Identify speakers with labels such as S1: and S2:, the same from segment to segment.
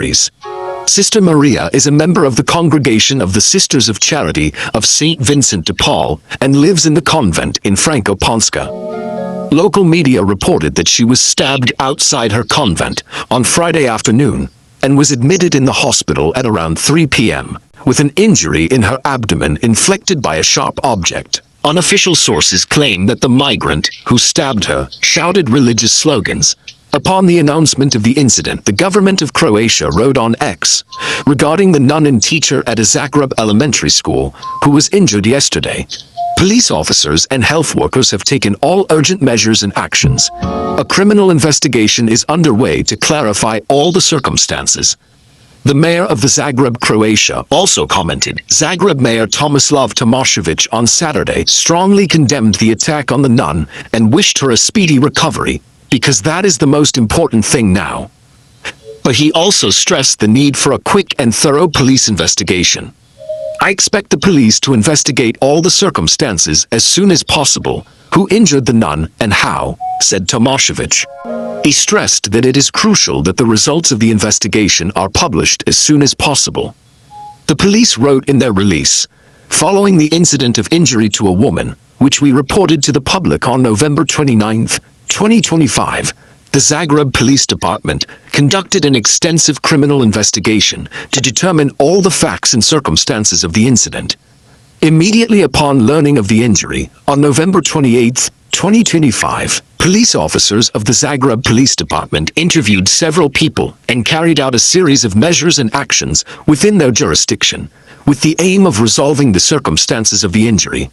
S1: injuries. Sister Maria is a member of the Congregation of the Sisters of Charity of St. Vincent de Paul and lives in the convent in Frankopanska. Local media reported that she was stabbed outside her convent on Friday afternoon and was admitted in the hospital at around 3 p.m. with an injury in her abdomen inflicted by a sharp object. Unofficial sources claim that the migrant who stabbed her shouted religious slogans. Upon the announcement of the incident, the government of Croatia wrote on X regarding the nun and teacher at a Zagreb elementary school who was injured yesterday. Police officers and health workers have taken all urgent measures and actions. A criminal investigation is underway to clarify all the circumstances. The mayor of the Zagreb, Croatia, also commented. Zagreb Mayor Tomislav Tomašević on Saturday strongly condemned the attack on the nun and wished her a speedy recovery, because that is the most important thing now. But he also stressed the need for a quick and thorough police investigation. I expect the police to investigate all the circumstances as soon as possible, who injured the nun and how, said Tomašević. He stressed that it is crucial that the results of the investigation are published as soon as possible. The police wrote in their release, following the incident of injury to a woman, which we reported to the public on November 29, 2025, the Zagreb Police Department conducted an extensive criminal investigation to determine all the facts and circumstances of the incident. Immediately upon learning of the injury, on November 28, 2025, police officers of the Zagreb Police Department interviewed several people and carried out a series of measures and actions within their jurisdiction, with the aim of resolving the circumstances of the injury.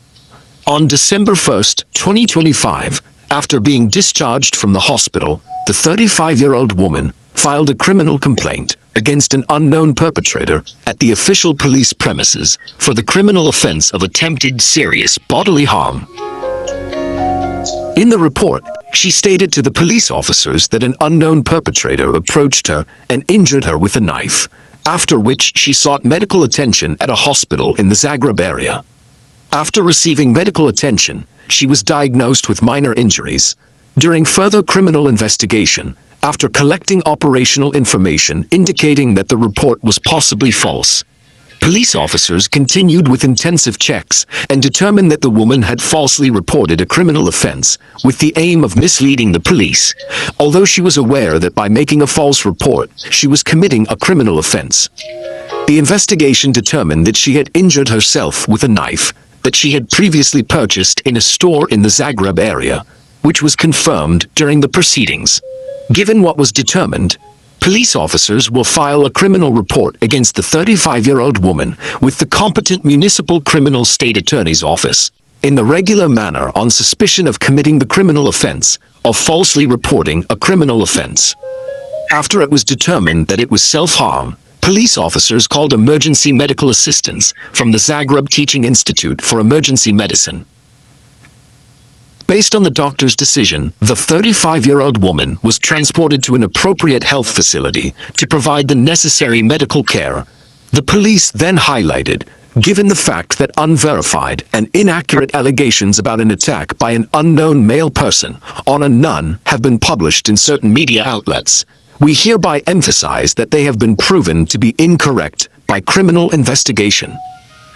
S1: On December 1, 2025, after being discharged from the hospital, the 35-year-old woman filed a criminal complaint against an unknown perpetrator at the official police premises for the criminal offense of attempted serious bodily harm. In the report, she stated to the police officers that an unknown perpetrator approached her and injured her with a knife, after which she sought medical attention at a hospital in the Zagreb area. After receiving medical attention, she was diagnosed with minor injuries. During further criminal investigation, after collecting operational information indicating that the report was possibly false, police officers continued with intensive checks and determined that the woman had falsely reported a criminal offense with the aim of misleading the police, although she was aware that by making a false report, she was committing a criminal offense. The investigation determined that she had injured herself with a knife that she had previously purchased in a store in the Zagreb area, which was confirmed during the proceedings. Given what was determined, police officers will file a criminal report against the 35-year-old woman with the competent municipal criminal state attorney's office in the regular manner on suspicion of committing the criminal offense of falsely reporting a criminal offense. After it was determined that it was self-harm, police officers called emergency medical assistance from the Zagreb Teaching Institute for Emergency Medicine. Based on the doctor's decision, the 35-year-old woman was transported to an appropriate health facility to provide the necessary medical care. The police then highlighted, given the fact that unverified and inaccurate allegations about an attack by an unknown male person on a nun have been published in certain media outlets, we hereby emphasize that they have been proven to be incorrect by criminal investigation.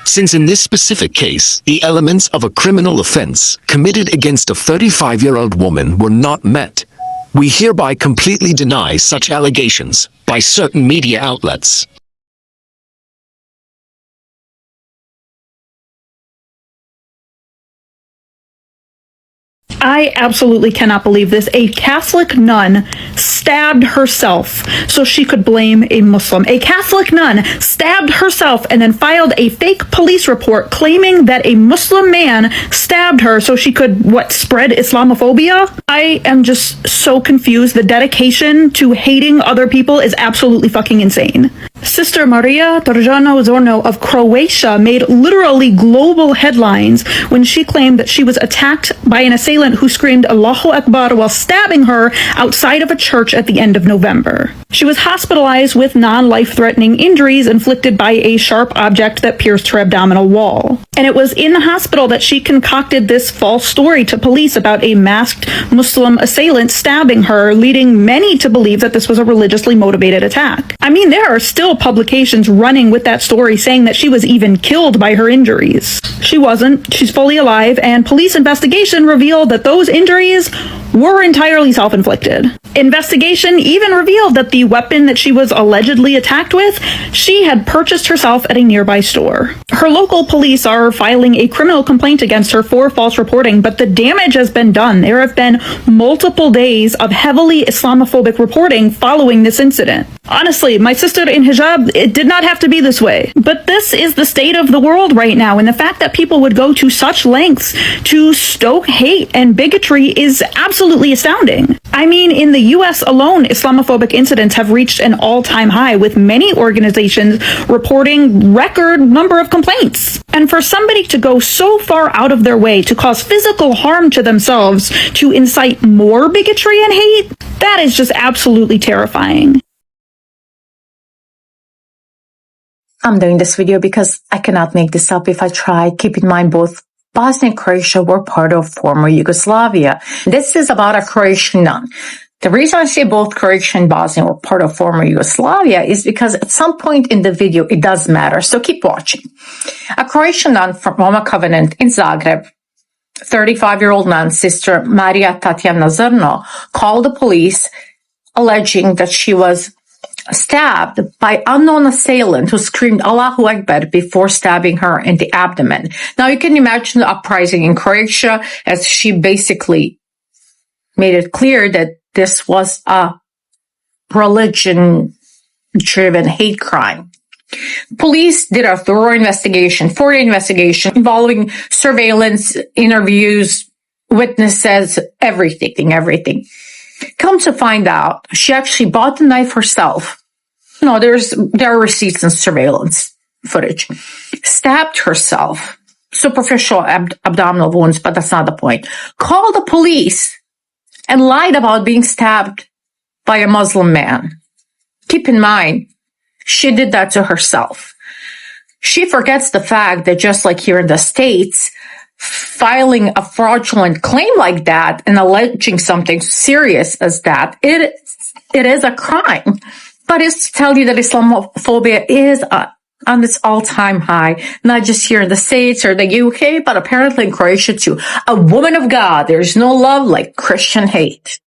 S1: Since in this specific case, the elements of a criminal offense committed against a 35-year-old woman were not met, we hereby completely deny such allegations by certain media outlets.
S2: I absolutely cannot believe this. A Catholic nun stabbed herself so she could blame a Muslim. A Catholic nun stabbed herself and then filed a fake police report claiming that a Muslim man stabbed her so she could, spread Islamophobia? I am just so confused. The dedication to hating other people is absolutely fucking insane. Sister Maria Torjano-Zorno of Croatia made literally global headlines when she claimed that she was attacked by an assailant assailant who screamed Allahu Akbar while stabbing her outside of a church at the end of November. She was hospitalized with non-life-threatening injuries inflicted by a sharp object that pierced her abdominal wall. And it was in the hospital that she concocted this false story to police about a masked Muslim assailant stabbing her, leading many to believe that this was a religiously motivated attack. I mean, there are still publications running with that story saying that she was even killed by her injuries. She wasn't. She's fully alive, and police investigation revealed that those injuries were entirely self-inflicted. Investigation even revealed that the weapon that she was allegedly attacked with, she had purchased herself at a nearby store. Her local police are filing a criminal complaint against her for false reporting, but the damage has been done. There have been multiple days of heavily Islamophobic reporting following this incident. Honestly, my sister in hijab, it did not have to be this way. But this is the state of the world right now, and the fact that people would go to such lengths to stoke hate and bigotry is absolutely astounding. I mean, in the US alone, Islamophobic incidents have reached an all-time high, with many organizations reporting record number of complaints. And for somebody to go so far out of their way to cause physical harm to themselves to incite more bigotry and hate, that is just absolutely terrifying.
S3: I'm doing this video because I cannot make this up if I try. Keep in mind, both Bosnia and Croatia were part of former Yugoslavia. This is about a Croatian nun. The reason I say both Croatia and Bosnia were part of former Yugoslavia is because at some point in the video, it does matter. So keep watching. A Croatian nun from Roma Covenant in Zagreb, 35-year-old nun, Sister Marija Tatjana Zrno, called the police alleging that she was stabbed by unknown assailant who screamed Allahu Akbar before stabbing her in the abdomen. Now you can imagine the uprising in Croatia, as she basically made it clear that this was a religion-driven hate crime. Police did a thorough investigation, 4-day investigation involving surveillance, interviews, witnesses, everything. Come to find out, she actually bought the knife herself. No, there are receipts and surveillance footage. Stabbed herself. Superficial abdominal wounds, but that's not the point. Called the police and lied about being stabbed by a Muslim man. Keep in mind, she did that to herself. She forgets the fact that just like here in the States, filing a fraudulent claim like that and alleging something serious as that, it is a crime. But it's to tell you that Islamophobia is on its all-time high, not just here in the States or the UK, but apparently in Croatia too. A woman of God, there's no love like Christian hate.